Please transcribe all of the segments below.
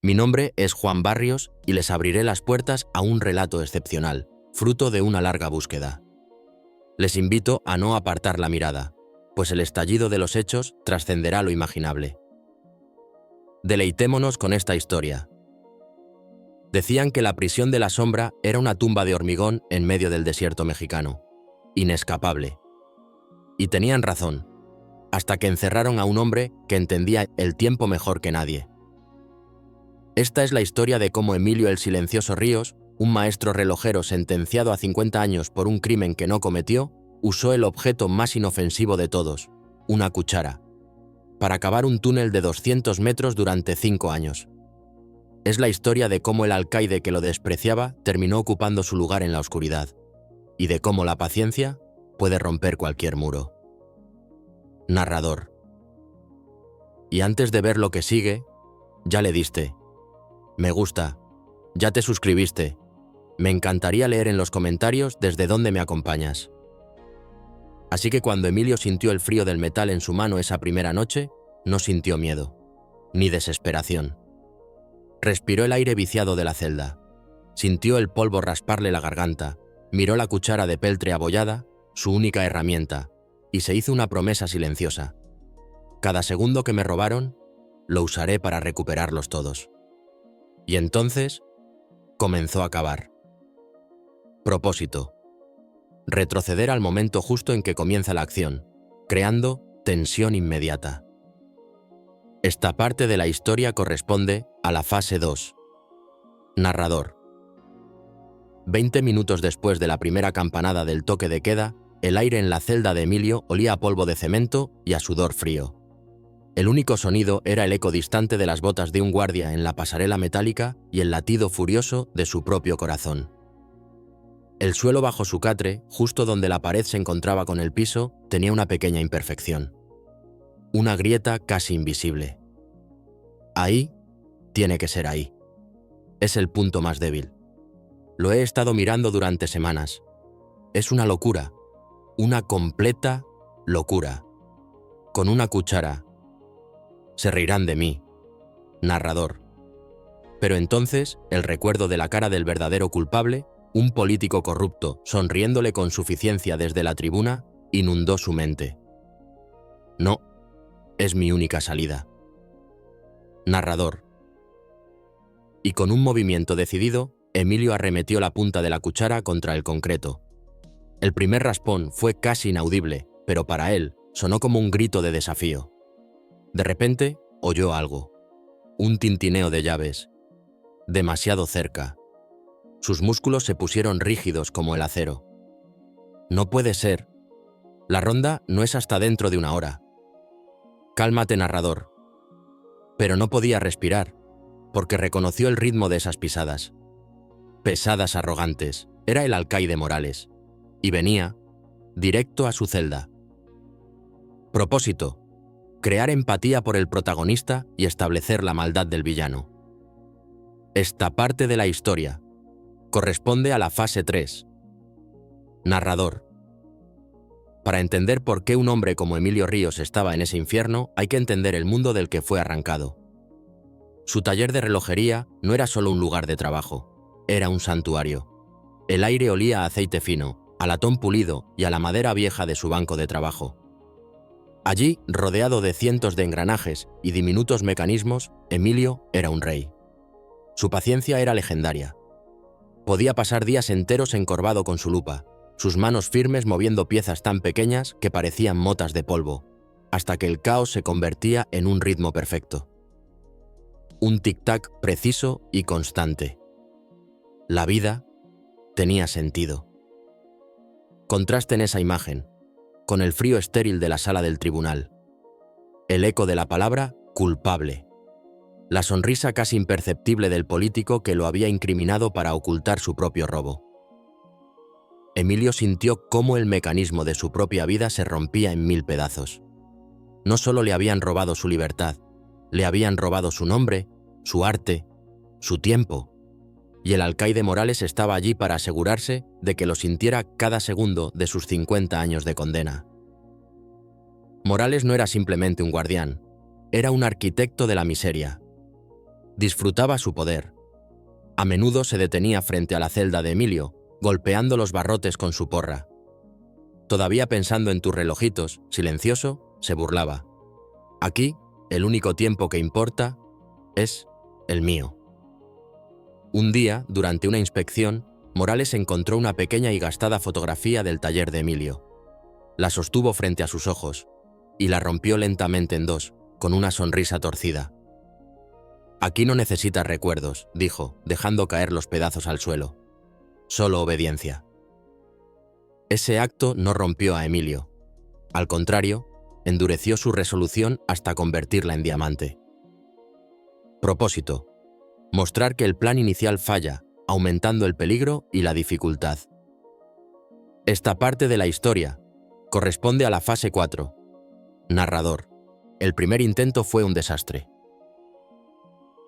Mi nombre es Juan Barrios y les abriré las puertas a un relato excepcional, fruto de una larga búsqueda. Les invito a no apartar la mirada, pues el estallido de los hechos trascenderá lo imaginable. Deleitémonos con esta historia. Decían que la prisión de la sombra era una tumba de hormigón en medio del desierto mexicano, inescapable. Y tenían razón, hasta que encerraron a un hombre que entendía el tiempo mejor que nadie. Esta es la historia de cómo Emilio el Silencioso Ríos, un maestro relojero sentenciado a 50 años por un crimen que no cometió, usó el objeto más inofensivo de todos, una cuchara, para cavar un túnel de 200 metros durante 5 años. Es la historia de cómo el alcaide que lo despreciaba terminó ocupando su lugar en la oscuridad, y de cómo la paciencia puede romper cualquier muro. Narrador. Y antes de ver lo que sigue, ya le diste me gusta, ya te suscribiste. Me encantaría leer en los comentarios desde dónde me acompañas. Así que cuando Emilio sintió el frío del metal en su mano esa primera noche, no sintió miedo, ni desesperación. Respiró el aire viciado de la celda, sintió el polvo rasparle la garganta, miró la cuchara de peltre abollada, su única herramienta, y se hizo una promesa silenciosa. Cada segundo que me robaron, lo usaré para recuperarlos todos. Y entonces, comenzó a cavar. Propósito. Retroceder al momento justo en que comienza la acción, creando tensión inmediata. Esta parte de la historia corresponde a la fase 2. Narrador. 20 minutos después de la primera campanada del toque de queda, el aire en la celda de Emilio olía a polvo de cemento y a sudor frío. El único sonido era el eco distante de las botas de un guardia en la pasarela metálica y el latido furioso de su propio corazón. El suelo bajo su catre, justo donde la pared se encontraba con el piso, tenía una pequeña imperfección. Una grieta casi invisible. Ahí, tiene que ser ahí. Es el punto más débil. Lo he estado mirando durante semanas. Es una locura. Una completa locura. Con una cuchara. Se reirán de mí. Narrador. Pero entonces, el recuerdo de la cara del verdadero culpable, un político corrupto, sonriéndole con suficiencia desde la tribuna, inundó su mente. No, es mi única salida. Narrador. Y con un movimiento decidido, Emilio arremetió la punta de la cuchara contra el concreto. El primer raspón fue casi inaudible, pero para él sonó como un grito de desafío. De repente, oyó algo. Un tintineo de llaves. Demasiado cerca. Sus músculos se pusieron rígidos como el acero. No puede ser. La ronda no es hasta dentro de una hora. Cálmate, narrador. Pero no podía respirar, porque reconoció el ritmo de esas pisadas. Pesadas, arrogantes. Era el alcaide Morales. Y venía directo a su celda. Propósito. Crear empatía por el protagonista y establecer la maldad del villano. Esta parte de la historia corresponde a la fase 3. Narrador. Para entender por qué un hombre como Emilio Ríos estaba en ese infierno, hay que entender el mundo del que fue arrancado. Su taller de relojería no era solo un lugar de trabajo, era un santuario. El aire olía a aceite fino, a latón pulido y a la madera vieja de su banco de trabajo. Allí, rodeado de cientos de engranajes y diminutos mecanismos, Emilio era un rey. Su paciencia era legendaria. Podía pasar días enteros encorvado con su lupa, sus manos firmes moviendo piezas tan pequeñas que parecían motas de polvo, hasta que el caos se convertía en un ritmo perfecto. Un tic-tac preciso y constante. La vida tenía sentido. Contrasten esa imagen con el frío estéril de la sala del tribunal. El eco de la palabra culpable. La sonrisa casi imperceptible del político que lo había incriminado para ocultar su propio robo. Emilio sintió cómo el mecanismo de su propia vida se rompía en 1000 pedazos. No solo le habían robado su libertad, le habían robado su nombre, su arte, su tiempo. Y el alcaide Morales estaba allí para asegurarse de que lo sintiera cada segundo de sus 50 años de condena. Morales no era simplemente un guardián, era un arquitecto de la miseria. Disfrutaba su poder. A menudo se detenía frente a la celda de Emilio, golpeando los barrotes con su porra. Todavía pensando en tus relojitos, silencioso, se burlaba. Aquí, el único tiempo que importa es el mío. Un día, durante una inspección, Morales encontró una pequeña y gastada fotografía del taller de Emilio. La sostuvo frente a sus ojos y la rompió lentamente en dos, con una sonrisa torcida. «Aquí no necesitas recuerdos», dijo, dejando caer los pedazos al suelo. «Solo obediencia». Ese acto no rompió a Emilio. Al contrario, endureció su resolución hasta convertirla en diamante. Propósito: mostrar que el plan inicial falla, aumentando el peligro y la dificultad. Esta parte de la historia corresponde a la fase 4. Narrador: el primer intento fue un desastre.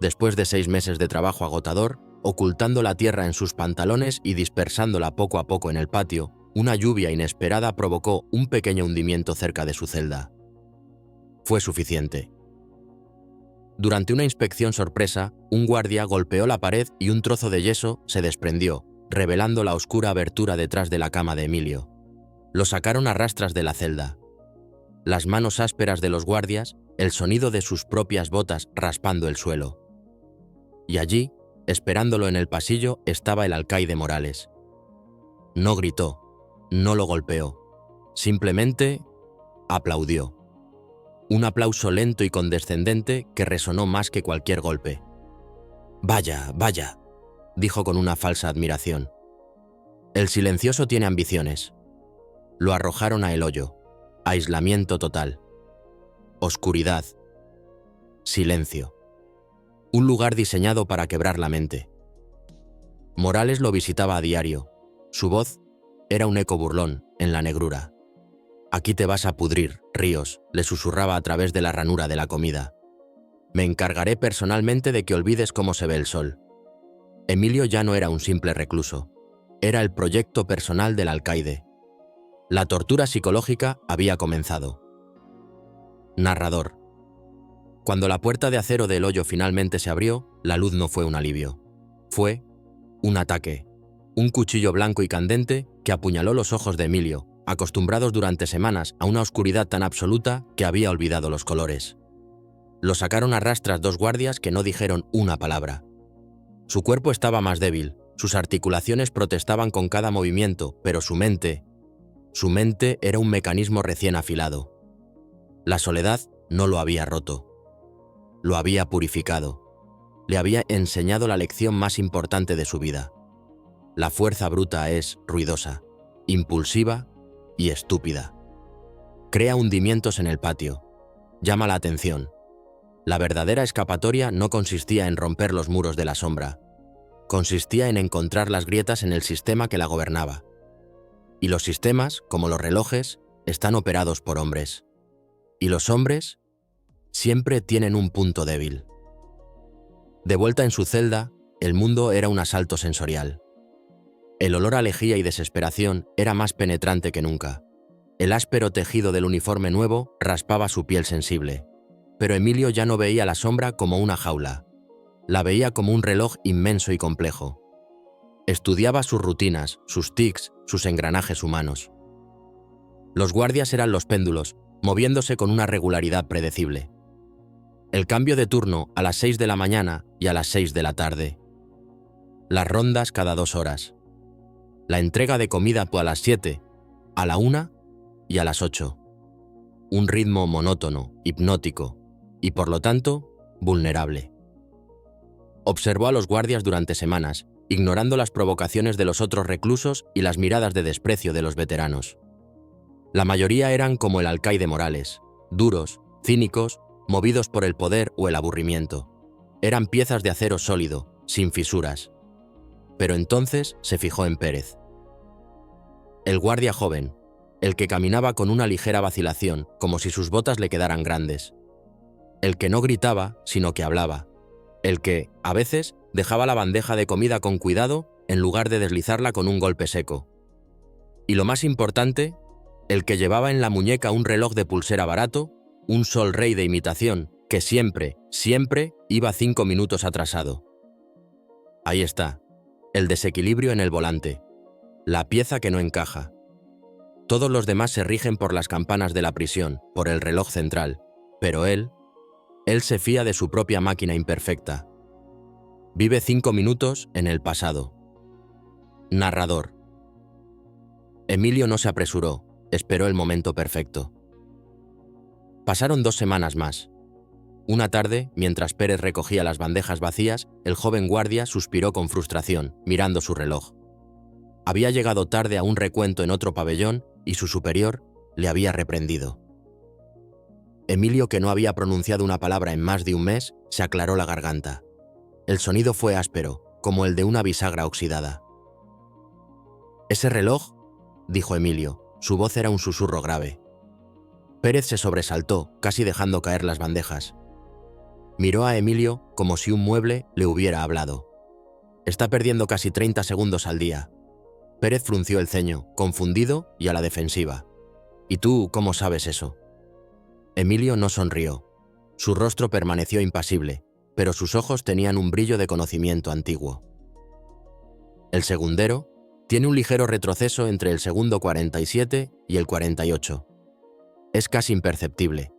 Después de 6 meses de trabajo agotador, ocultando la tierra en sus pantalones y dispersándola poco a poco en el patio, una lluvia inesperada provocó un pequeño hundimiento cerca de su celda. Fue suficiente. Durante una inspección sorpresa, un guardia golpeó la pared y un trozo de yeso se desprendió, revelando la oscura abertura detrás de la cama de Emilio. Lo sacaron a rastras de la celda. Las manos ásperas de los guardias, el sonido de sus propias botas raspando el suelo. Y allí, esperándolo en el pasillo, estaba el alcaide Morales. No gritó, no lo golpeó, simplemente aplaudió. Un aplauso lento y condescendente que resonó más que cualquier golpe. «Vaya, vaya», dijo con una falsa admiración. «El silencioso tiene ambiciones». Lo arrojaron a el hoyo. Aislamiento total. Oscuridad. Silencio. Un lugar diseñado para quebrar la mente. Morales lo visitaba a diario. Su voz era un eco burlón en la negrura. «Aquí te vas a pudrir, Ríos», le susurraba a través de la ranura de la comida. «Me encargaré personalmente de que olvides cómo se ve el sol». Emilio ya no era un simple recluso. Era el proyecto personal del alcaide. La tortura psicológica había comenzado. Narrador: cuando la puerta de acero del hoyo finalmente se abrió, la luz no fue un alivio. Fue un ataque. Un cuchillo blanco y candente que apuñaló los ojos de Emilio, acostumbrados durante semanas a una oscuridad tan absoluta que había olvidado los colores. Lo sacaron a rastras 2 guardias que no dijeron una palabra. Su cuerpo estaba más débil, sus articulaciones protestaban con cada movimiento, pero su mente era un mecanismo recién afilado. La soledad no lo había roto. Lo había purificado. Le había enseñado la lección más importante de su vida. La fuerza bruta es ruidosa, impulsiva y estúpida. Crea hundimientos en el patio. Llama la atención. La verdadera escapatoria no consistía en romper los muros de la sombra. Consistía en encontrar las grietas en el sistema que la gobernaba. Y los sistemas, como los relojes, están operados por hombres. Y los hombres siempre tienen un punto débil. De vuelta en su celda, el mundo era un asalto sensorial. El olor a lejía y desesperación era más penetrante que nunca. El áspero tejido del uniforme nuevo raspaba su piel sensible. Pero Emilio ya no veía la sombra como una jaula. La veía como un reloj inmenso y complejo. Estudiaba sus rutinas, sus tics, sus engranajes humanos. Los guardias eran los péndulos, moviéndose con una regularidad predecible. El cambio de turno a las 6 de la mañana y a las 6 de la tarde. Las rondas cada 2 horas. La entrega de comida a las 7, a la 1 y a las 8. Un ritmo monótono, hipnótico y, por lo tanto, vulnerable. Observó a los guardias durante semanas, ignorando las provocaciones de los otros reclusos y las miradas de desprecio de los veteranos. La mayoría eran como el alcaide Morales, duros, cínicos, movidos por el poder o el aburrimiento. Eran piezas de acero sólido, sin fisuras. Pero entonces se fijó en Pérez. El guardia joven, el que caminaba con una ligera vacilación, como si sus botas le quedaran grandes. El que no gritaba, sino que hablaba. El que, a veces, dejaba la bandeja de comida con cuidado en lugar de deslizarla con un golpe seco. Y lo más importante, el que llevaba en la muñeca un reloj de pulsera barato, un Sol Rey de imitación, que siempre iba 5 minutos atrasado. Ahí está, el desequilibrio en el volante, la pieza que no encaja. Todos los demás se rigen por las campanas de la prisión, por el reloj central, pero él se fía de su propia máquina imperfecta. Vive 5 minutos en el pasado. Narrador. Emilio no se apresuró, esperó el momento perfecto. Pasaron 2 semanas más. Una tarde, mientras Pérez recogía las bandejas vacías, el joven guardia suspiró con frustración, mirando su reloj. Había llegado tarde a un recuento en otro pabellón y su superior le había reprendido. Emilio, que no había pronunciado una palabra en más de un mes, se aclaró la garganta. El sonido fue áspero, como el de una bisagra oxidada. «¿Ese reloj?», dijo Emilio. Su voz era un susurro grave. Pérez se sobresaltó, casi dejando caer las bandejas. Miró a Emilio como si un mueble le hubiera hablado. «Está perdiendo casi 30 segundos al día». Pérez frunció el ceño, confundido y a la defensiva. «¿Y tú cómo sabes eso?». Emilio no sonrió. Su rostro permaneció impasible, pero sus ojos tenían un brillo de conocimiento antiguo. «El segundero tiene un ligero retroceso entre el segundo 47 y el 48. Es casi imperceptible.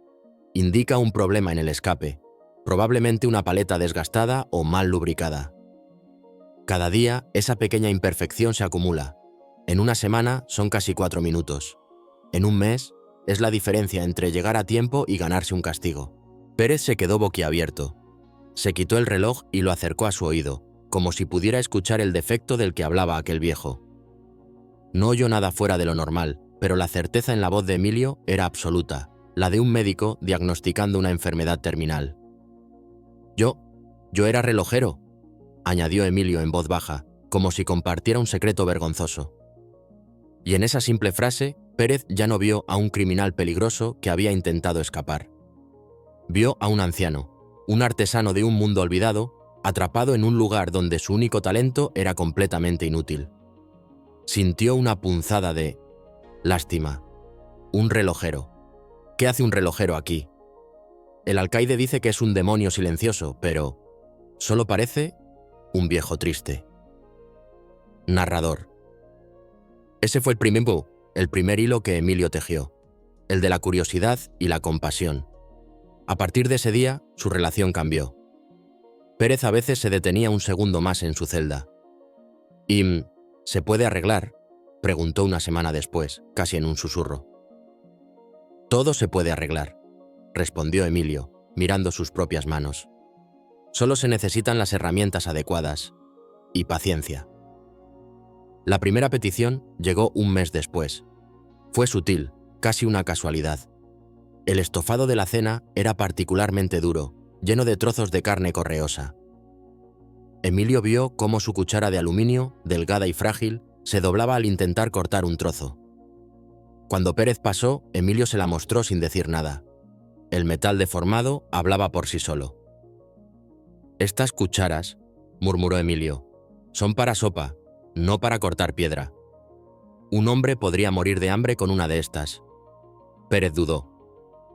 Indica un problema en el escape, probablemente una paleta desgastada o mal lubricada. Cada día esa pequeña imperfección se acumula. En una semana son casi 4 minutos. En un mes es la diferencia entre llegar a tiempo y ganarse un castigo». Pérez se quedó boquiabierto. Se quitó el reloj y lo acercó a su oído, como si pudiera escuchar el defecto del que hablaba aquel viejo. No oyó nada fuera de lo normal, pero la certeza en la voz de Emilio era absoluta, la de un médico diagnosticando una enfermedad terminal. Yo era relojero», añadió Emilio en voz baja, como si compartiera un secreto vergonzoso. Y en esa simple frase, Pérez ya no vio a un criminal peligroso que había intentado escapar. Vio a un anciano, un artesano de un mundo olvidado, atrapado en un lugar donde su único talento era completamente inútil. Sintió una punzada de lástima. Un relojero. ¿Qué hace un relojero aquí? El alcaide dice que es un demonio silencioso, pero solo parece un viejo triste. Narrador. Ese fue el primer hilo que Emilio tejió, el de la curiosidad y la compasión. A partir de ese día, su relación cambió. Pérez a veces se detenía un segundo más en su celda. «¿Y se puede arreglar?», preguntó una semana después, casi en un susurro. «Todo se puede arreglar», respondió Emilio, mirando sus propias manos. «Solo se necesitan las herramientas adecuadas y paciencia». La primera petición llegó un mes después. Fue sutil, casi una casualidad. El estofado de la cena era particularmente duro, lleno de trozos de carne correosa. Emilio vio cómo su cuchara de aluminio, delgada y frágil, se doblaba al intentar cortar un trozo. Cuando Pérez pasó, Emilio se la mostró sin decir nada. El metal deformado hablaba por sí solo. «Estas cucharas», murmuró Emilio, «son para sopa, no para cortar piedra. Un hombre podría morir de hambre con una de estas». Pérez dudó.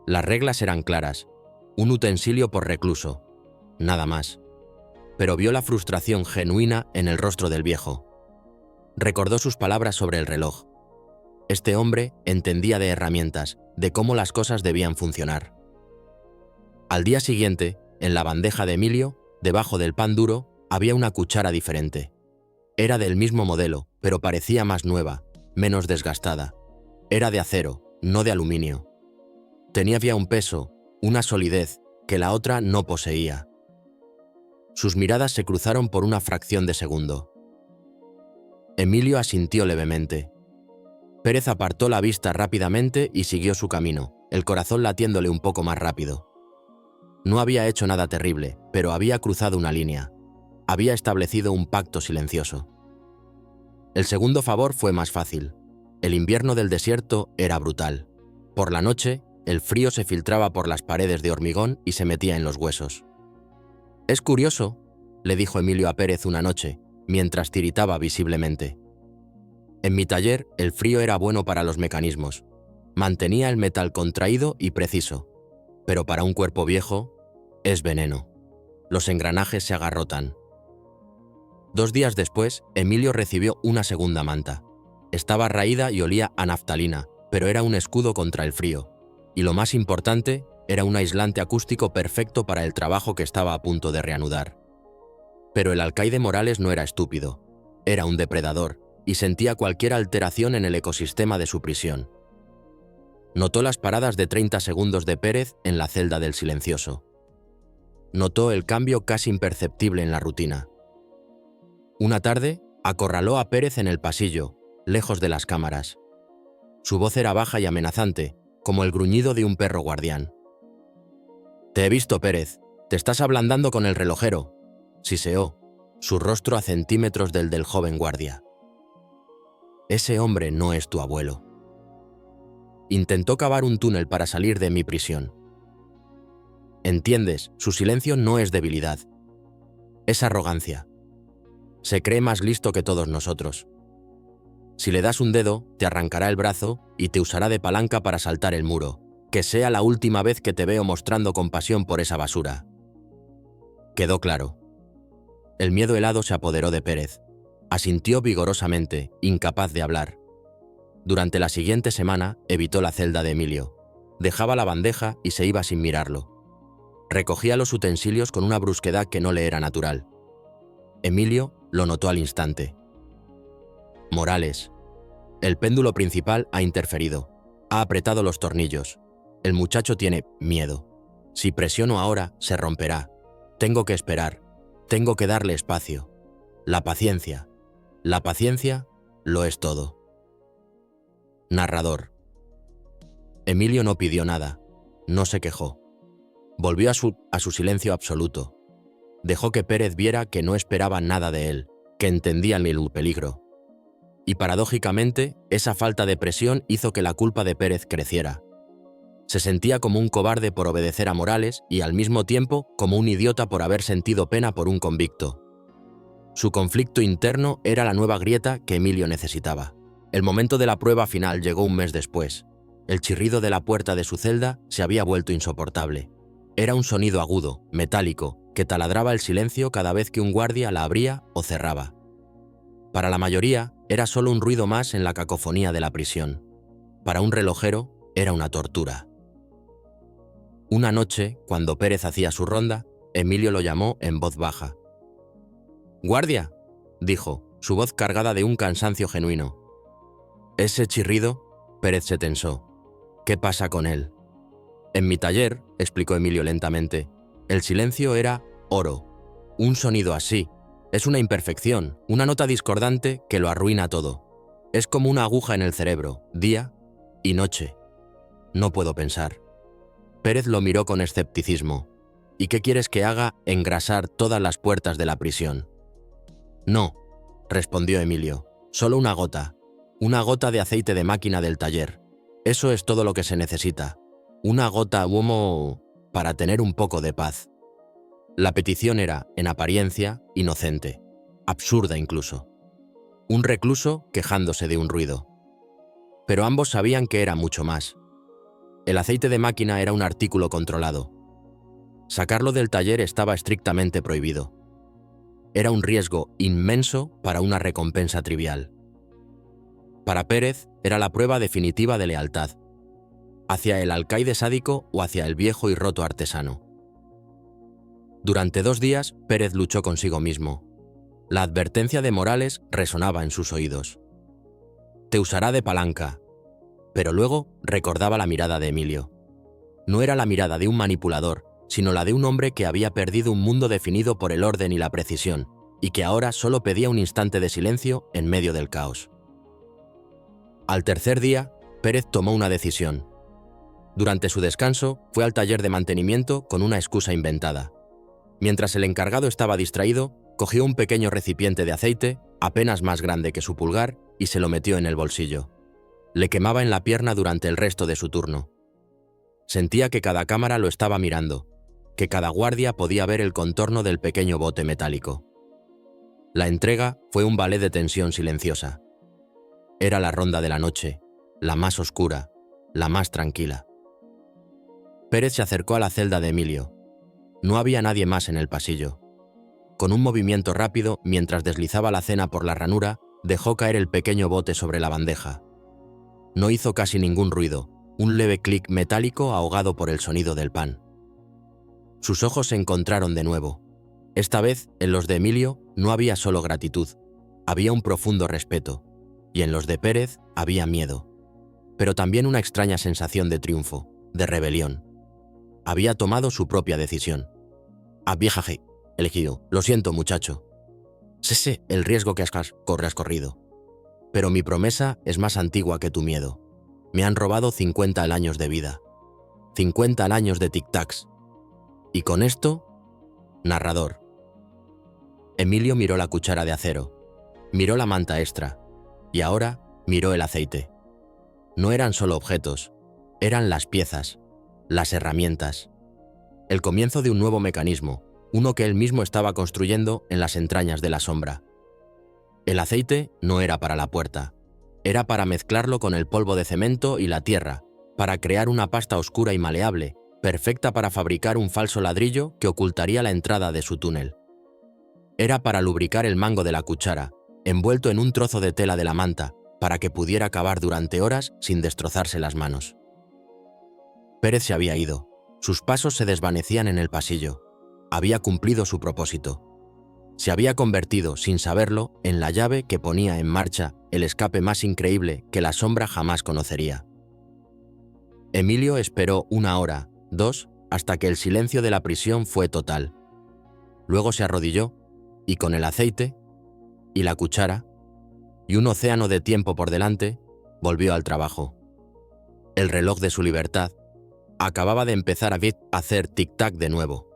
Las reglas eran claras, un utensilio por recluso, nada más. Pero vio la frustración genuina en el rostro del viejo. Recordó sus palabras sobre el reloj. Este hombre entendía de herramientas, de cómo las cosas debían funcionar. Al día siguiente, en la bandeja de Emilio, debajo del pan duro, había una cuchara diferente. Era del mismo modelo, pero parecía más nueva, menos desgastada. Era de acero, no de aluminio. Tenía ya un peso, una solidez, que la otra no poseía. Sus miradas se cruzaron por una fracción de segundo. Emilio asintió levemente. Pérez apartó la vista rápidamente y siguió su camino, el corazón latiéndole un poco más rápido. No había hecho nada terrible, pero había cruzado una línea. Había establecido un pacto silencioso. El segundo favor fue más fácil. El invierno del desierto era brutal. Por la noche, el frío se filtraba por las paredes de hormigón y se metía en los huesos. «Es curioso», le dijo Emilio a Pérez una noche, mientras tiritaba visiblemente. «En mi taller, el frío era bueno para los mecanismos. Mantenía el metal contraído y preciso. Pero para un cuerpo viejo, Es veneno. Los engranajes se agarrotan. 2 días después, Emilio recibió una segunda manta. Estaba raída y olía a naftalina, pero era un escudo contra el frío. Y lo más importante, era un aislante acústico perfecto para el trabajo que estaba a punto de reanudar. Pero el alcaide Morales no era estúpido. Era un depredador y sentía cualquier alteración en el ecosistema de su prisión. Notó las paradas de 30 segundos de Pérez en la celda del silencioso. Notó el cambio casi imperceptible en la rutina. Una tarde, acorraló a Pérez en el pasillo, lejos de las cámaras. Su voz era baja y amenazante, como el gruñido de un perro guardián. «Te he visto, Pérez. Te estás ablandando con el relojero», siseó, su rostro a centímetros del joven guardia. «Ese hombre no es tu abuelo». Intentó cavar un túnel para salir de mi prisión. Entiendes, su silencio no es debilidad. Es arrogancia. Se cree más listo que todos nosotros. Si le das un dedo, te arrancará el brazo y te usará de palanca para saltar el muro. Que sea la última vez que te veo mostrando compasión por esa basura. Quedó claro. El miedo helado se apoderó de Pérez. Asintió vigorosamente, incapaz de hablar. Durante la siguiente semana evitó la celda de Emilio. Dejaba la bandeja y se iba sin mirarlo. Recogía los utensilios con una brusquedad que no le era natural. Emilio lo notó al instante. Morales. El péndulo principal ha interferido. Ha apretado los tornillos. El muchacho tiene miedo. Si presiono ahora, se romperá. Tengo que esperar. Tengo que darle espacio. La paciencia. La paciencia lo es todo. Narrador. Emilio no pidió nada. No se quejó. Volvió a su silencio absoluto. Dejó que Pérez viera que no esperaba nada de él, que entendía el peligro. Y paradójicamente, esa falta de presión hizo que la culpa de Pérez creciera. Se sentía como un cobarde por obedecer a Morales y al mismo tiempo como un idiota por haber sentido pena por un convicto. Su conflicto interno era la nueva grieta que Emilio necesitaba. El momento de la prueba final llegó un mes después. El chirrido de la puerta de su celda se había vuelto insoportable. Era un sonido agudo, metálico, que taladraba el silencio cada vez que un guardia la abría o cerraba. Para la mayoría, era solo un ruido más en la cacofonía de la prisión. Para un relojero, era una tortura. Una noche, cuando Pérez hacía su ronda, Emilio lo llamó en voz baja. «¡Guardia!», dijo, su voz cargada de un cansancio genuino. Ese chirrido, Pérez se tensó. ¿Qué pasa con él? En mi taller, explicó Emilio lentamente, el silencio era oro. Un sonido así. Es una imperfección, una nota discordante que lo arruina todo. Es como una aguja en el cerebro, día y noche. No puedo pensar. Pérez lo miró con escepticismo. ¿Y qué quieres que haga? ¿Engrasar todas las puertas de la prisión? No, respondió Emilio. Solo una gota de aceite de máquina del taller. Eso es todo lo que se necesita. Una gota para tener un poco de paz. La petición era, en apariencia, inocente, absurda incluso. Un recluso quejándose de un ruido. Pero ambos sabían que era mucho más. El aceite de máquina era un artículo controlado. Sacarlo del taller estaba estrictamente prohibido. Era un riesgo inmenso para una recompensa trivial. Para Pérez era la prueba definitiva de lealtad, hacia el alcaide sádico o hacia el viejo y roto artesano. Durante 2 días, Pérez luchó consigo mismo. La advertencia de Morales resonaba en sus oídos. Te usará de palanca. Pero luego recordaba la mirada de Emilio. No era la mirada de un manipulador, sino la de un hombre que había perdido un mundo definido por el orden y la precisión, y que ahora solo pedía un instante de silencio en medio del caos. Al tercer día, Pérez tomó una decisión. Durante su descanso, fue al taller de mantenimiento con una excusa inventada. Mientras el encargado estaba distraído, cogió un pequeño recipiente de aceite, apenas más grande que su pulgar, y se lo metió en el bolsillo. Le quemaba en la pierna durante el resto de su turno. Sentía que cada cámara lo estaba mirando, que cada guardia podía ver el contorno del pequeño bote metálico. La entrega fue un ballet de tensión silenciosa. Era la ronda de la noche, la más oscura, la más tranquila. Pérez se acercó a la celda de Emilio. No había nadie más en el pasillo. Con un movimiento rápido, mientras deslizaba la cena por la ranura, dejó caer el pequeño bote sobre la bandeja. No hizo casi ningún ruido, un leve clic metálico ahogado por el sonido del pan. Sus ojos se encontraron de nuevo. Esta vez, en los de Emilio, no había solo gratitud, había un profundo respeto, y en los de Pérez había miedo, pero también una extraña sensación de triunfo, de rebelión. Había tomado su propia decisión. Había elegido. Lo siento, muchacho. Sé el riesgo que has corrido. Pero mi promesa es más antigua que tu miedo. Me han robado 50 años de vida. 50 años de tic-tacs. Y con esto, narrador. Emilio miró la cuchara de acero, miró la manta extra, y ahora miró el aceite. No eran solo objetos, eran las piezas, las herramientas. El comienzo de un nuevo mecanismo, uno que él mismo estaba construyendo en las entrañas de la sombra. El aceite no era para la puerta, era para mezclarlo con el polvo de cemento y la tierra, para crear una pasta oscura y maleable, perfecta para fabricar un falso ladrillo que ocultaría la entrada de su túnel. Era para lubricar el mango de la cuchara, envuelto en un trozo de tela de la manta, para que pudiera cavar durante horas sin destrozarse las manos. Pérez se había ido. Sus pasos se desvanecían en el pasillo. Había cumplido su propósito. Se había convertido, sin saberlo, en la llave que ponía en marcha el escape más increíble que la sombra jamás conocería. Emilio esperó 1 hora, 2, hasta que el silencio de la prisión fue total. Luego se arrodilló, y con el aceite, y la cuchara, y un océano de tiempo por delante, volvió al trabajo. El reloj de su libertad acababa de empezar a hacer tic-tac de nuevo.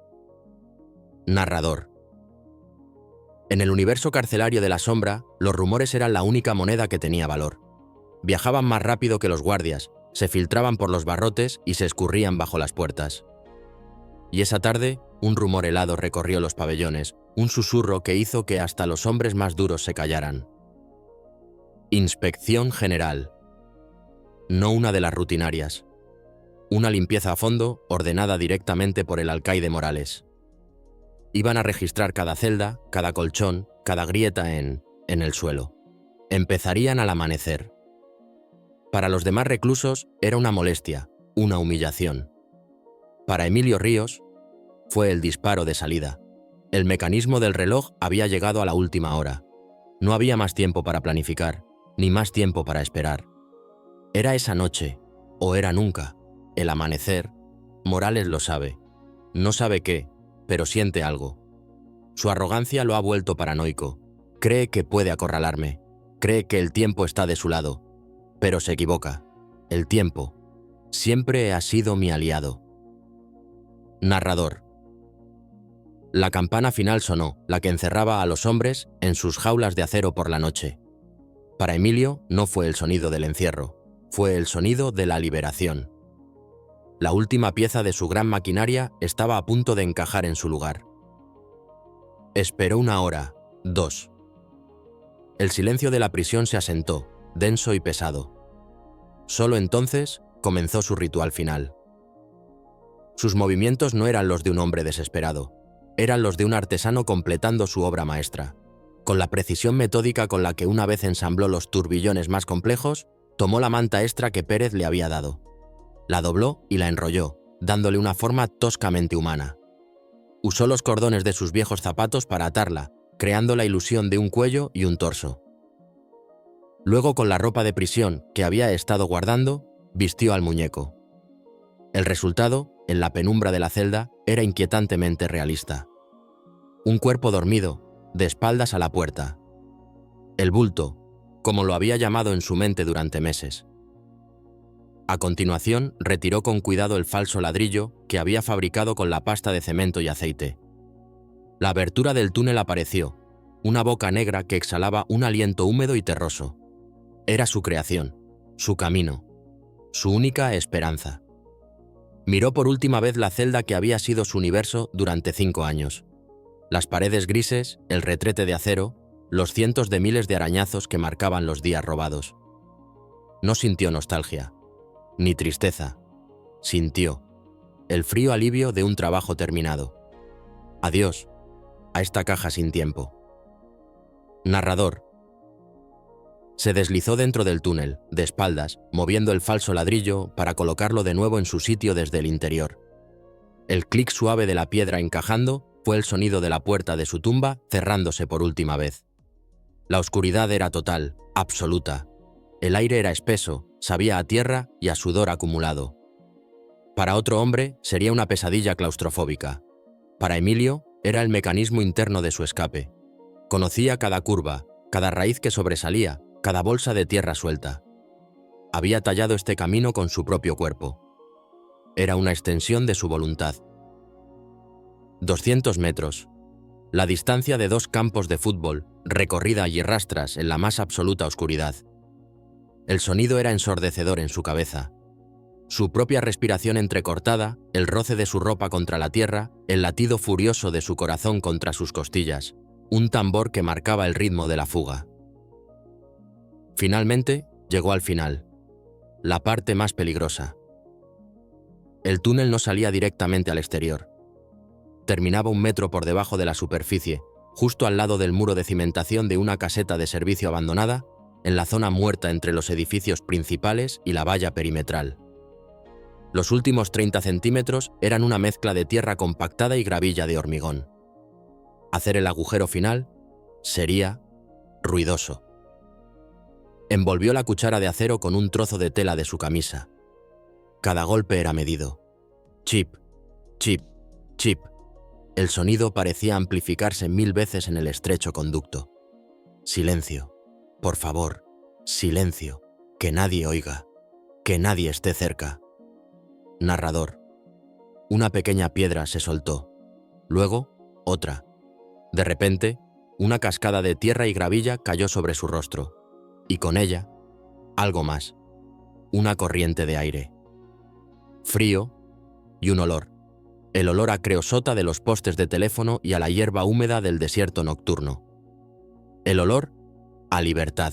Narrador. En el universo carcelario de la sombra, los rumores eran la única moneda que tenía valor. Viajaban más rápido que los guardias, se filtraban por los barrotes y se escurrían bajo las puertas. Y esa tarde, un rumor helado recorrió los pabellones, un susurro que hizo que hasta los hombres más duros se callaran. Inspección general. No una de las rutinarias. Una limpieza a fondo, ordenada directamente por el alcaide Morales. Iban a registrar cada celda, cada colchón, cada grieta en el suelo. Empezarían al amanecer. Para los demás reclusos era una molestia, una humillación. Para Emilio Ríos, fue el disparo de salida. El mecanismo del reloj había llegado a la última hora. No había más tiempo para planificar, ni más tiempo para esperar. Era esa noche, o era nunca, el amanecer. Morales lo sabe. No sabe qué, pero siente algo. Su arrogancia lo ha vuelto paranoico. Cree que puede acorralarme. Cree que el tiempo está de su lado. Pero se equivoca. El tiempo siempre ha sido mi aliado. Narrador. La campana final sonó, la que encerraba a los hombres en sus jaulas de acero por la noche. Para Emilio no fue el sonido del encierro, fue el sonido de la liberación. La última pieza de su gran maquinaria estaba a punto de encajar en su lugar. Esperó 1 hora, 2. El silencio de la prisión se asentó, denso y pesado. Solo entonces comenzó su ritual final. Sus movimientos no eran los de un hombre desesperado, eran los de un artesano completando su obra maestra. Con la precisión metódica con la que una vez ensambló los turbillones más complejos, tomó la manta extra que Pérez le había dado. La dobló y la enrolló, dándole una forma toscamente humana. Usó los cordones de sus viejos zapatos para atarla, creando la ilusión de un cuello y un torso. Luego, con la ropa de prisión que había estado guardando, vistió al muñeco. El resultado, en la penumbra de la celda, era inquietantemente realista. Un cuerpo dormido, de espaldas a la puerta. El bulto, como lo había llamado en su mente durante meses. A continuación, retiró con cuidado el falso ladrillo que había fabricado con la pasta de cemento y aceite. La abertura del túnel apareció, una boca negra que exhalaba un aliento húmedo y terroso. Era su creación, su camino, su única esperanza. Miró por última vez la celda que había sido su universo durante 5 años. Las paredes grises, el retrete de acero, los cientos de miles de arañazos que marcaban los días robados. No sintió nostalgia, ni tristeza. Sintió el frío alivio de un trabajo terminado. Adiós a esta caja sin tiempo. Narrador. Se deslizó dentro del túnel, de espaldas, moviendo el falso ladrillo para colocarlo de nuevo en su sitio desde el interior. El clic suave de la piedra encajando fue el sonido de la puerta de su tumba cerrándose por última vez. La oscuridad era total, absoluta. El aire era espeso, sabía a tierra y a sudor acumulado. Para otro hombre sería una pesadilla claustrofóbica. Para Emilio era el mecanismo interno de su escape. Conocía cada curva, cada raíz que sobresalía, cada bolsa de tierra suelta. Había tallado este camino con su propio cuerpo. Era una extensión de su voluntad. 200 metros. La distancia de 2 campos de fútbol, recorrida y rastras en la más absoluta oscuridad. El sonido era ensordecedor en su cabeza. Su propia respiración entrecortada, el roce de su ropa contra la tierra, el latido furioso de su corazón contra sus costillas, un tambor que marcaba el ritmo de la fuga. Finalmente, llegó al final, la parte más peligrosa. El túnel no salía directamente al exterior. Terminaba 1 metro por debajo de la superficie, justo al lado del muro de cimentación de una caseta de servicio abandonada, en la zona muerta entre los edificios principales y la valla perimetral. Los últimos 30 centímetros eran una mezcla de tierra compactada y gravilla de hormigón. Hacer el agujero final sería ruidoso. Envolvió la cuchara de acero con un trozo de tela de su camisa. Cada golpe era medido. Chip, chip, chip. El sonido parecía amplificarse 1000 veces en el estrecho conducto. Silencio. Por favor, silencio. Que nadie oiga. Que nadie esté cerca. Narrador. Una pequeña piedra se soltó. Luego, otra. De repente, una cascada de tierra y gravilla cayó sobre su rostro. Y con ella, algo más. Una corriente de aire. Frío y un olor. El olor a creosota de los postes de teléfono y a la hierba húmeda del desierto nocturno. El olor a libertad.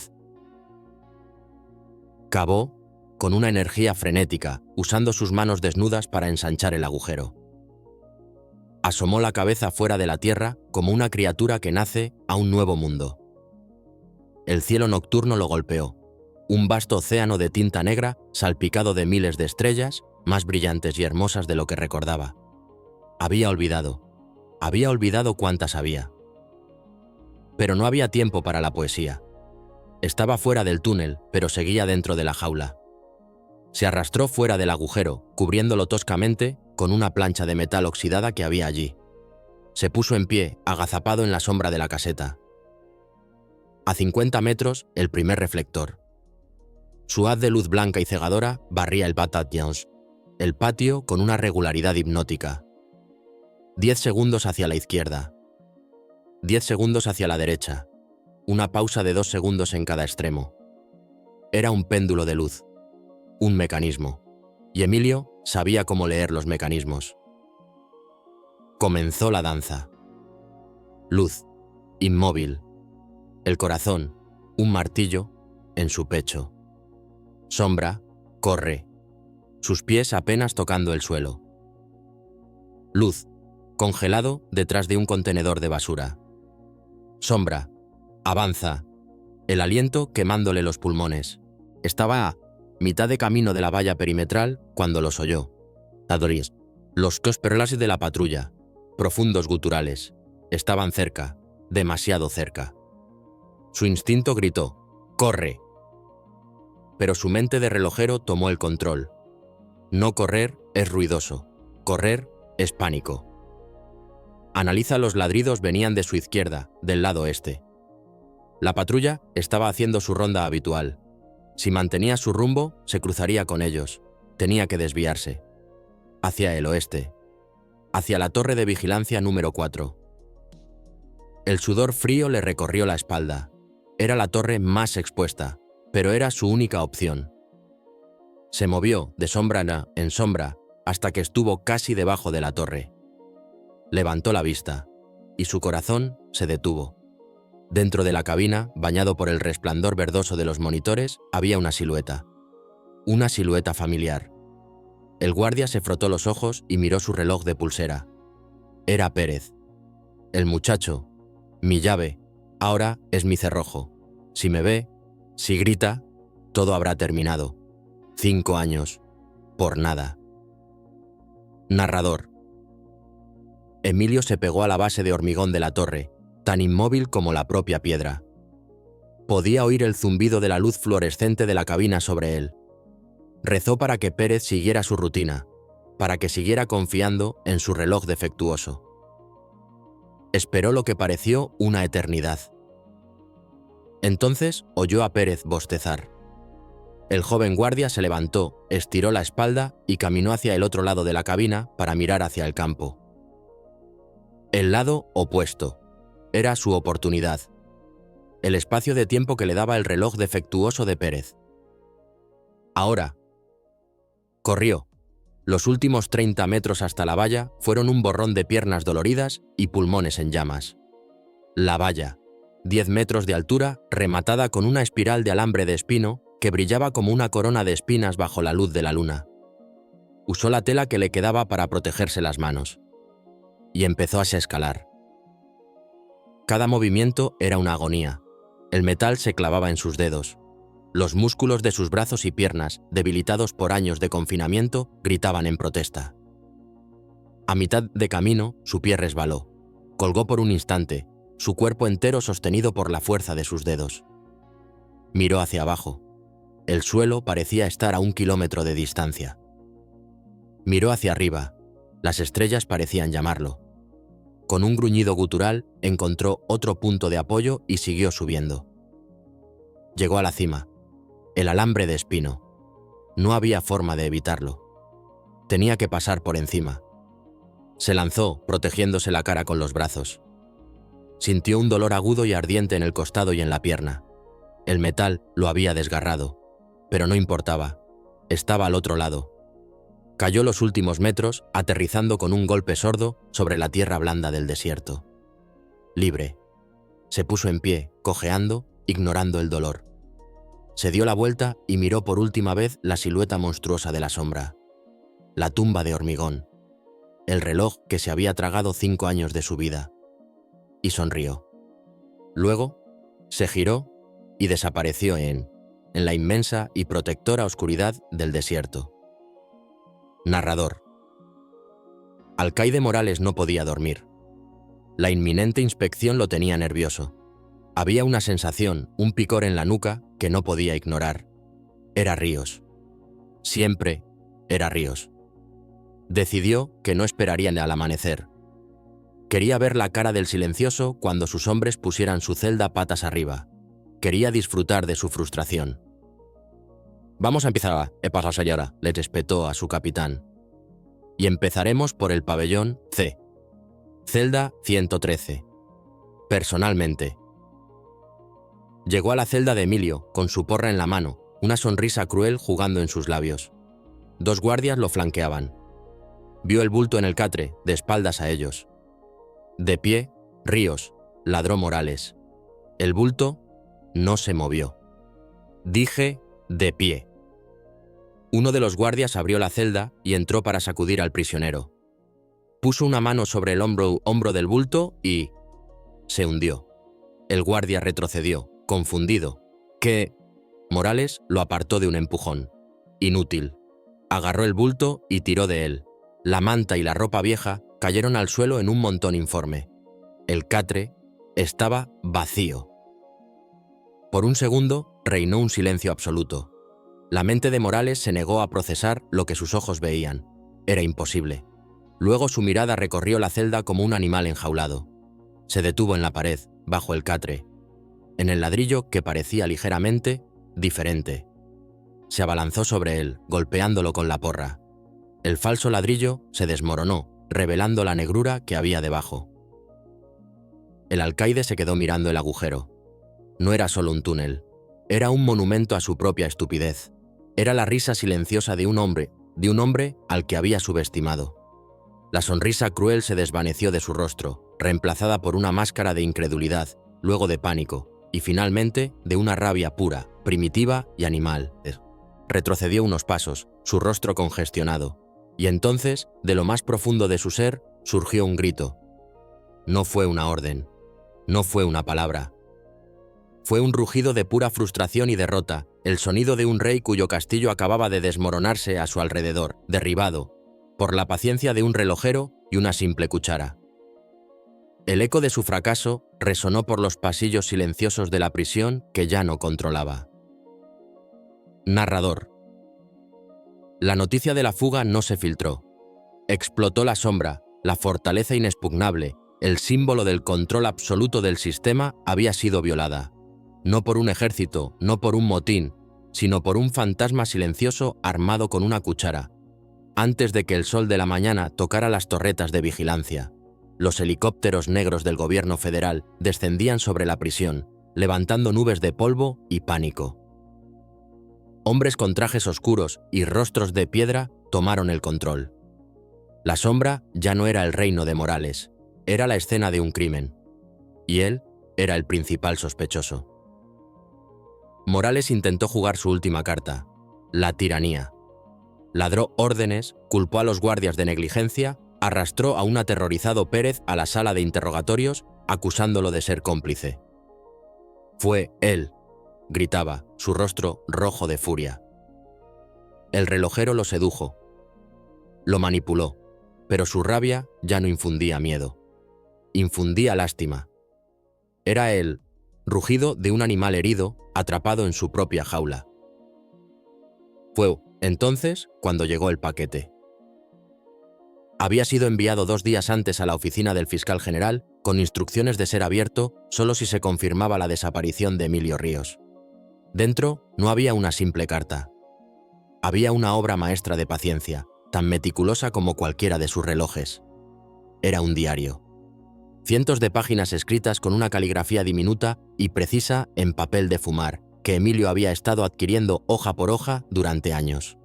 Cavó con una energía frenética, usando sus manos desnudas para ensanchar el agujero. Asomó la cabeza fuera de la tierra como una criatura que nace a un nuevo mundo. El cielo nocturno lo golpeó, un vasto océano de tinta negra salpicado de miles de estrellas, más brillantes y hermosas de lo que recordaba. Había olvidado cuántas había. Pero no había tiempo para la poesía. Estaba fuera del túnel, pero seguía dentro de la jaula. Se arrastró fuera del agujero, cubriéndolo toscamente con una plancha de metal oxidada que había allí. Se puso en pie, agazapado en la sombra de la caseta. A 50 metros, el primer reflector. Su haz de luz blanca y cegadora barría el Batallons, el patio con una regularidad hipnótica. 10 segundos hacia la izquierda. 10 segundos hacia la derecha. Una pausa de 2 segundos en cada extremo. Era un péndulo de luz. Un mecanismo. Y Emilio sabía cómo leer los mecanismos. Comenzó la danza. Luz. Inmóvil. El corazón, un martillo, en su pecho. Sombra, corre. Sus pies apenas tocando el suelo. Luz. Congelado detrás de un contenedor de basura. Sombra. Avanza. El aliento quemándole los pulmones. Estaba a mitad de camino de la valla perimetral cuando los oyó. Adorís. Los cosperlas de la patrulla. Profundos guturales. Estaban cerca. Demasiado cerca. Su instinto gritó: ¡corre! Pero su mente de relojero tomó el control. No correr es ruidoso. Correr es pánico. Analiza, los ladridos venían de su izquierda, del lado este. La patrulla estaba haciendo su ronda habitual. Si mantenía su rumbo, se cruzaría con ellos. Tenía que desviarse. Hacia el oeste. Hacia la torre de vigilancia número 4. El sudor frío le recorrió la espalda. Era la torre más expuesta, pero era su única opción. Se movió de sombra en sombra hasta que estuvo casi debajo de la torre. Levantó la vista, y su corazón se detuvo. Dentro de la cabina, bañado por el resplandor verdoso de los monitores, había una silueta. Una silueta familiar. El guardia se frotó los ojos y miró su reloj de pulsera. Era Pérez. El muchacho, mi llave, ahora es mi cerrojo. Si me ve, si grita, todo habrá terminado. 5 años, por nada. Narrador. Emilio se pegó a la base de hormigón de la torre, tan inmóvil como la propia piedra. Podía oír el zumbido de la luz fluorescente de la cabina sobre él. Rezó para que Pérez siguiera su rutina, para que siguiera confiando en su reloj defectuoso. Esperó lo que pareció una eternidad. Entonces oyó a Pérez bostezar. El joven guardia se levantó, estiró la espalda y caminó hacia el otro lado de la cabina para mirar hacia el campo. El lado opuesto. Era su oportunidad. El espacio de tiempo que le daba el reloj defectuoso de Pérez. Ahora. Corrió. Los últimos 30 metros hasta la valla fueron un borrón de piernas doloridas y pulmones en llamas. La valla, 10 metros de altura, rematada con una espiral de alambre de espino que brillaba como una corona de espinas bajo la luz de la luna. Usó la tela que le quedaba para protegerse las manos. Y empezó a escalar. Cada movimiento era una agonía. El metal se clavaba en sus dedos. Los músculos de sus brazos y piernas, debilitados por años de confinamiento, gritaban en protesta. A mitad de camino, su pie resbaló. Colgó por un instante, su cuerpo entero sostenido por la fuerza de sus dedos. Miró hacia abajo. El suelo parecía estar a 1 kilómetro de distancia. Miró hacia arriba. Las estrellas parecían llamarlo. Con un gruñido gutural, encontró otro punto de apoyo y siguió subiendo. Llegó a la cima. El alambre de espino. No había forma de evitarlo. Tenía que pasar por encima. Se lanzó, protegiéndose la cara con los brazos. Sintió un dolor agudo y ardiente en el costado y en la pierna. El metal lo había desgarrado, pero no importaba. Estaba al otro lado. Cayó los últimos metros, aterrizando con un golpe sordo sobre la tierra blanda del desierto. Libre. Se puso en pie, cojeando, ignorando el dolor. Se dio la vuelta y miró por última vez la silueta monstruosa de la sombra. La tumba de hormigón. El reloj que se había tragado 5 años de su vida. Y sonrió. Luego, se giró y desapareció en la inmensa y protectora oscuridad del desierto. Narrador. Alcaide Morales no podía dormir. La inminente inspección lo tenía nervioso. Había una sensación, un picor en la nuca que no podía ignorar. Era Ríos. Siempre era Ríos. Decidió que no esperarían al amanecer. Quería ver la cara del silencioso cuando sus hombres pusieran su celda patas arriba. Quería disfrutar de su frustración. «Vamos a empezar, pasa señora», le espetó a su capitán. «Y empezaremos por el pabellón C. Celda 113. Personalmente». Llegó a la celda de Emilio, con su porra en la mano, una sonrisa cruel jugando en sus labios. 2 guardias lo flanqueaban. Vio el bulto en el catre, de espaldas a ellos. De pie, Ríos, ladró Morales. El bulto no se movió. Dije, de pie. Uno de los guardias abrió la celda y entró para sacudir al prisionero. Puso una mano sobre el hombro del bulto y se hundió. El guardia retrocedió, confundido. ¿Qué? Morales lo apartó de un empujón. Inútil. Agarró el bulto y tiró de él. La manta y la ropa vieja cayeron al suelo en un montón informe. El catre estaba vacío. Por un segundo reinó un silencio absoluto. La mente de Morales se negó a procesar lo que sus ojos veían. Era imposible. Luego su mirada recorrió la celda como un animal enjaulado. Se detuvo en la pared, bajo el catre, en el ladrillo que parecía ligeramente diferente. Se abalanzó sobre él, golpeándolo con la porra. El falso ladrillo se desmoronó, revelando la negrura que había debajo. El alcaide se quedó mirando el agujero. No era solo un túnel. Era un monumento a su propia estupidez. Era la risa silenciosa de un hombre al que había subestimado. La sonrisa cruel se desvaneció de su rostro, reemplazada por una máscara de incredulidad, luego de pánico, y finalmente de una rabia pura, primitiva y animal. Retrocedió unos pasos, su rostro congestionado, y entonces, de lo más profundo de su ser, surgió un grito. No fue una orden, no fue una palabra. Fue un rugido de pura frustración y derrota, el sonido de un rey cuyo castillo acababa de desmoronarse a su alrededor, derribado, por la paciencia de un relojero y una simple cuchara. El eco de su fracaso resonó por los pasillos silenciosos de la prisión que ya no controlaba. Narrador. La noticia de la fuga no se filtró. Explotó la sombra, la fortaleza inexpugnable, el símbolo del control absoluto del sistema había sido violada. No por un ejército, no por un motín, sino por un fantasma silencioso armado con una cuchara. Antes de que el sol de la mañana tocara las torretas de vigilancia, los helicópteros negros del gobierno federal descendían sobre la prisión, levantando nubes de polvo y pánico. Hombres con trajes oscuros y rostros de piedra tomaron el control. La sombra ya no era el reino de Morales, era la escena de un crimen. Y él era el principal sospechoso. Morales intentó jugar su última carta, la tiranía. Ladró órdenes, culpó a los guardias de negligencia, arrastró a un aterrorizado Pérez a la sala de interrogatorios, acusándolo de ser cómplice. Fue él, gritaba, su rostro rojo de furia. El relojero lo sedujo, lo manipuló, pero su rabia ya no infundía miedo. Infundía lástima. Era el rugido de un animal herido atrapado en su propia jaula. Fue entonces cuando llegó el paquete. Había sido enviado 2 días antes a la oficina del fiscal general con instrucciones de ser abierto solo si se confirmaba la desaparición de Emilio Ríos. Dentro no había una simple carta. Había una obra maestra de paciencia, tan meticulosa como cualquiera de sus relojes. Era un diario. Cientos de páginas escritas con una caligrafía diminuta y precisa en papel de fumar, que Emilio había estado adquiriendo hoja por hoja durante años.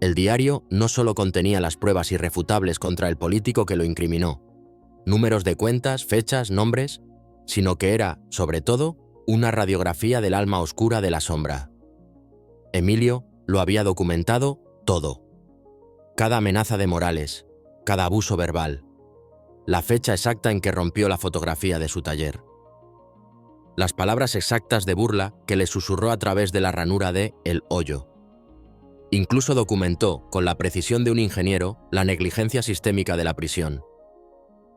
El diario no solo contenía las pruebas irrefutables contra el político que lo incriminó, números de cuentas, fechas, nombres, sino que era, sobre todo, una radiografía del alma oscura de la sombra. Emilio lo había documentado todo. Cada amenaza de Morales, cada abuso verbal, la fecha exacta en que rompió la fotografía de su taller. Las palabras exactas de burla que le susurró a través de la ranura de El Hoyo. Incluso documentó, con la precisión de un ingeniero, la negligencia sistémica de la prisión.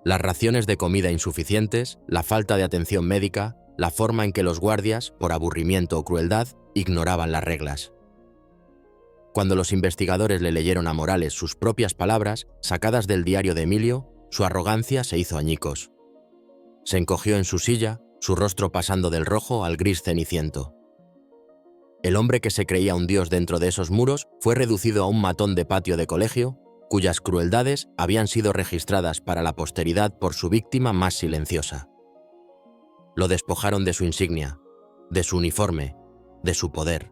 Las raciones de comida insuficientes, la falta de atención médica, la forma en que los guardias, por aburrimiento o crueldad, ignoraban las reglas. Cuando los investigadores le leyeron a Morales sus propias palabras, sacadas del diario de Emilio, su arrogancia se hizo añicos. Se encogió en su silla, su rostro pasando del rojo al gris ceniciento. El hombre que se creía un dios dentro de esos muros fue reducido a un matón de patio de colegio, cuyas crueldades habían sido registradas para la posteridad por su víctima más silenciosa. Lo despojaron de su insignia, de su uniforme, de su poder.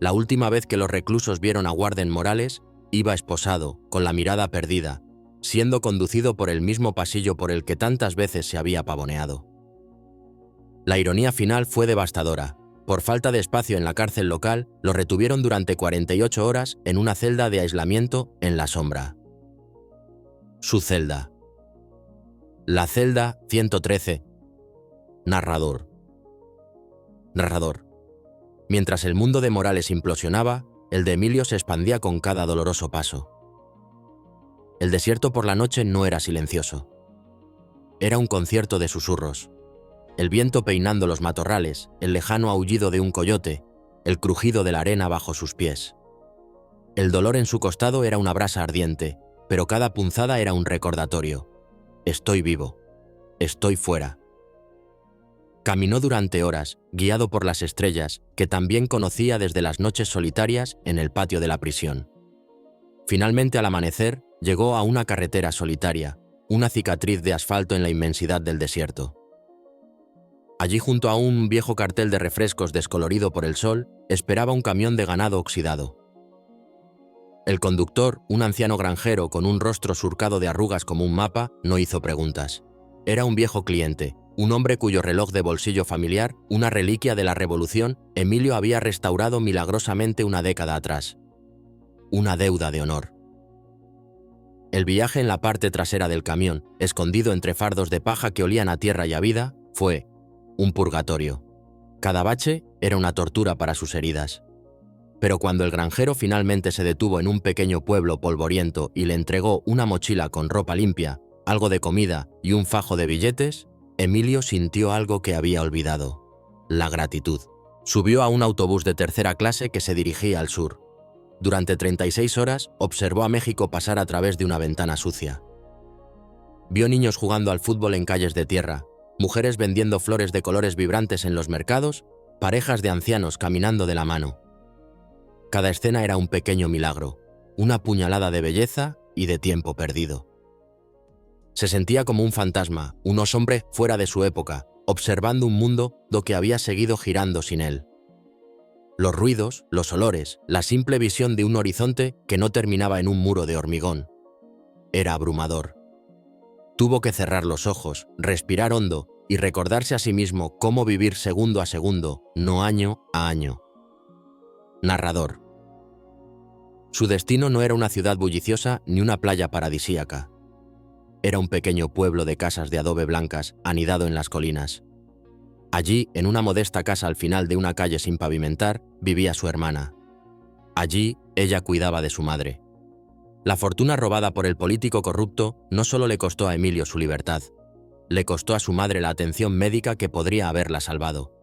La última vez que los reclusos vieron a Warden Morales, iba esposado, con la mirada perdida, siendo conducido por el mismo pasillo por el que tantas veces se había pavoneado. La ironía final fue devastadora. Por falta de espacio en la cárcel local, lo retuvieron durante 48 horas en una celda de aislamiento en la sombra. Su celda. La celda 113. Narrador. Narrador. Mientras el mundo de Morales implosionaba, el de Emilio se expandía con cada doloroso paso. El desierto por la noche no era silencioso. Era un concierto de susurros. El viento peinando los matorrales, el lejano aullido de un coyote, el crujido de la arena bajo sus pies. El dolor en su costado era una brasa ardiente, pero cada punzada era un recordatorio. Estoy vivo. Estoy fuera. Caminó durante horas, guiado por las estrellas, que también conocía desde las noches solitarias en el patio de la prisión. Finalmente, al amanecer, llegó a una carretera solitaria, una cicatriz de asfalto en la inmensidad del desierto. Allí, junto a un viejo cartel de refrescos descolorido por el sol, esperaba un camión de ganado oxidado. El conductor, un anciano granjero con un rostro surcado de arrugas como un mapa, no hizo preguntas. Era un viejo cliente, un hombre cuyo reloj de bolsillo familiar, una reliquia de la Revolución, Emilio había restaurado milagrosamente una década atrás. Una deuda de honor. El viaje en la parte trasera del camión, escondido entre fardos de paja que olían a tierra y a vida, fue un purgatorio. Cada bache era una tortura para sus heridas. Pero cuando el granjero finalmente se detuvo en un pequeño pueblo polvoriento y le entregó una mochila con ropa limpia, algo de comida y un fajo de billetes, Emilio sintió algo que había olvidado: la gratitud. Subió a un autobús de tercera clase que se dirigía al sur. Durante 36 horas observó a México pasar a través de una ventana sucia. Vio niños jugando al fútbol en calles de tierra, mujeres vendiendo flores de colores vibrantes en los mercados, parejas de ancianos caminando de la mano. Cada escena era un pequeño milagro, una puñalada de belleza y de tiempo perdido. Se sentía como un fantasma, un hombre fuera de su época, observando un mundo que había seguido girando sin él. Los ruidos, los olores, la simple visión de un horizonte que no terminaba en un muro de hormigón. Era abrumador. Tuvo que cerrar los ojos, respirar hondo y recordarse a sí mismo cómo vivir segundo a segundo, no año a año. Narrador. Su destino no era una ciudad bulliciosa ni una playa paradisíaca. Era un pequeño pueblo de casas de adobe blancas anidado en las colinas. Allí, en una modesta casa al final de una calle sin pavimentar, vivía su hermana. Allí, ella cuidaba de su madre. La fortuna robada por el político corrupto no solo le costó a Emilio su libertad, le costó a su madre la atención médica que podría haberla salvado.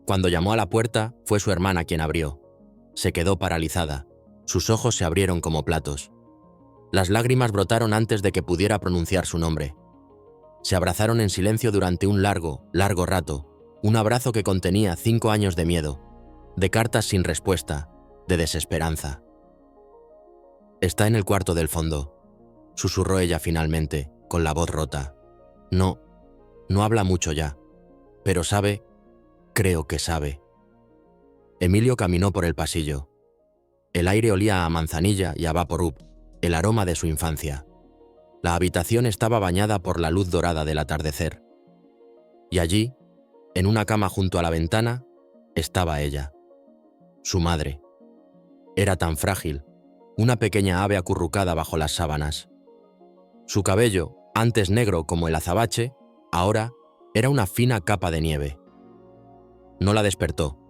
Cuando llamó a la puerta, fue su hermana quien abrió. Se quedó paralizada. Sus ojos se abrieron como platos. Las lágrimas brotaron antes de que pudiera pronunciar su nombre. Se abrazaron en silencio durante un largo rato, un abrazo que contenía 5 años de miedo, de cartas sin respuesta, de desesperanza. «Está en el cuarto del fondo», susurró ella finalmente, con la voz rota. No habla mucho ya, pero sabe, creo que sabe». Emilio caminó por el pasillo. El aire olía a manzanilla y a vaporub, el aroma de su infancia. La habitación estaba bañada por la luz dorada del atardecer. Y allí, en una cama junto a la ventana, estaba ella, su madre. Era tan frágil, una pequeña ave acurrucada bajo las sábanas. Su cabello, antes negro como el azabache, ahora era una fina capa de nieve. No la despertó.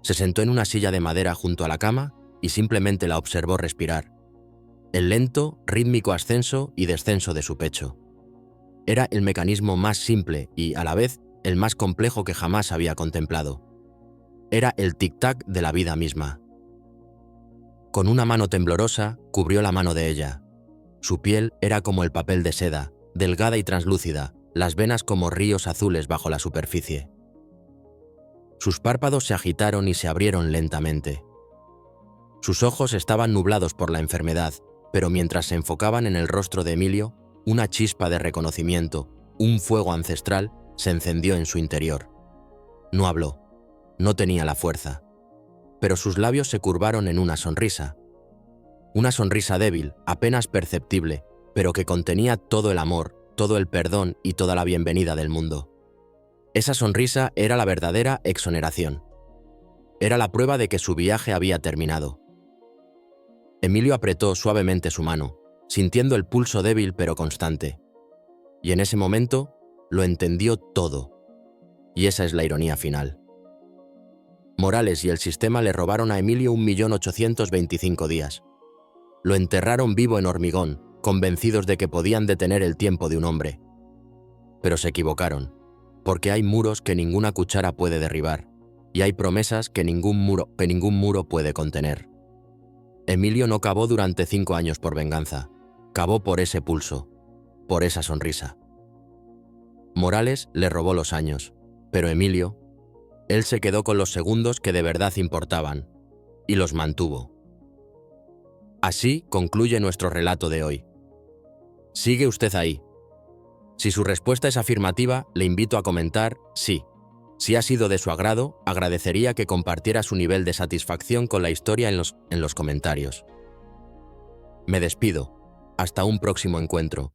Se sentó en una silla de madera junto a la cama y simplemente la observó respirar. El lento, rítmico ascenso y descenso de su pecho. Era el mecanismo más simple y, a la vez, el más complejo que jamás había contemplado. Era el tic-tac de la vida misma. Con una mano temblorosa, cubrió la mano de ella. Su piel era como el papel de seda, delgada y translúcida, las venas como ríos azules bajo la superficie. Sus párpados se agitaron y se abrieron lentamente. Sus ojos estaban nublados por la enfermedad, pero mientras se enfocaban en el rostro de Emilio, una chispa de reconocimiento, un fuego ancestral, se encendió en su interior. No habló, no tenía la fuerza, pero sus labios se curvaron en una sonrisa. Una sonrisa débil, apenas perceptible, pero que contenía todo el amor, todo el perdón y toda la bienvenida del mundo. Esa sonrisa era la verdadera exoneración. Era la prueba de que su viaje había terminado. Emilio apretó suavemente su mano, sintiendo el pulso débil pero constante. Y en ese momento lo entendió todo. Y esa es la ironía final. Morales y el sistema le robaron a Emilio 1.825.000 días. Lo enterraron vivo en hormigón, convencidos de que podían detener el tiempo de un hombre. Pero se equivocaron, porque hay muros que ninguna cuchara puede derribar, y hay promesas que ningún muro puede contener. Emilio no cavó durante 5 años por venganza, cavó por ese pulso, por esa sonrisa. Morales le robó los años, pero Emilio, él se quedó con los segundos que de verdad importaban, y los mantuvo. Así concluye nuestro relato de hoy. ¿Sigue usted ahí? Si su respuesta es afirmativa, le invito a comentar sí. Si ha sido de su agrado, agradecería que compartiera su nivel de satisfacción con la historia en los comentarios. Me despido. Hasta un próximo encuentro.